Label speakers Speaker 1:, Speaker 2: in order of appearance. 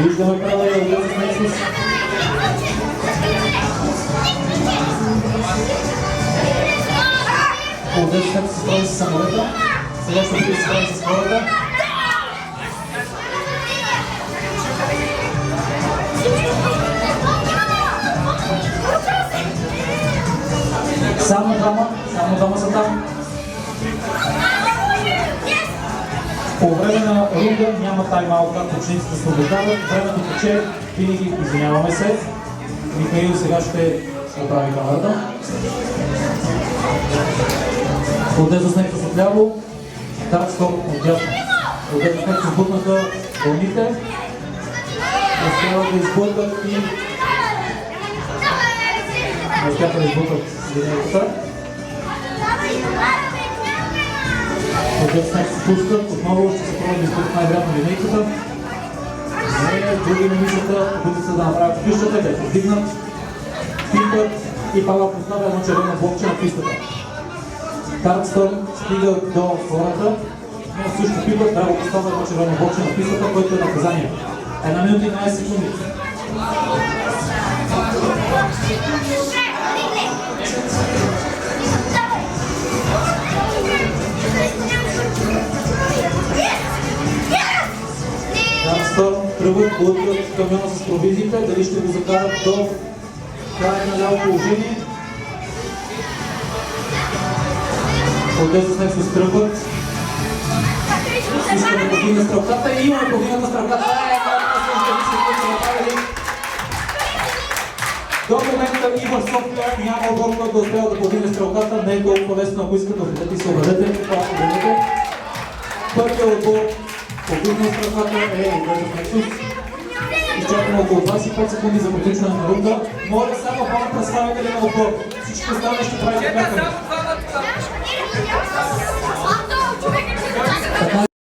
Speaker 1: Виждаме права и отдел с Нексус. Отдел с Нексус се справи с самолета. Сега ще бъде се справи с хората. Само двама са там. По време на рунда няма тайм-аут, както учениците се побеждават. Времето тече, винаги извиняваме се. Михаил сега ще оправи камерата. Отдел с Нексус отляво, Даркстор отдясно. Отдел с Нексус бутнаха вълните. Успяват да изблъкат и не успяха да изблъкат линейката. Отдел с Нексус пускат, отново ще се пробват да изблъкат най-вероятно линейката. Други момичета опитат се да направят къщата, да повдигнат, пипат и Павел поставя едно червено блокче на пистата. Даркстърн стига до хората, но също пипат, Драго поставя едно червено блокче на пистата, което е наказание. 1 минута и 12 секунди. Даркстърн тръгват, блъкват камиона с провизиите, дали ще го закарат до края на ляво положение. Отдел с Нексус тръгват. Иска да повдигне стрелката и имаме повдигната стрелката. До момента Ивар София няма отбор, който да успява да повдигне стрелката. Не е толкова лесно, ако искате да видите и се обадете. Това ще видите. Първият отбор повдигна стрелката е Отдел с Нексус. Изчакаме около 25 секунди за приключване на рунда. Моля само хора представители на отбор. Всички останали ще правите бяхане.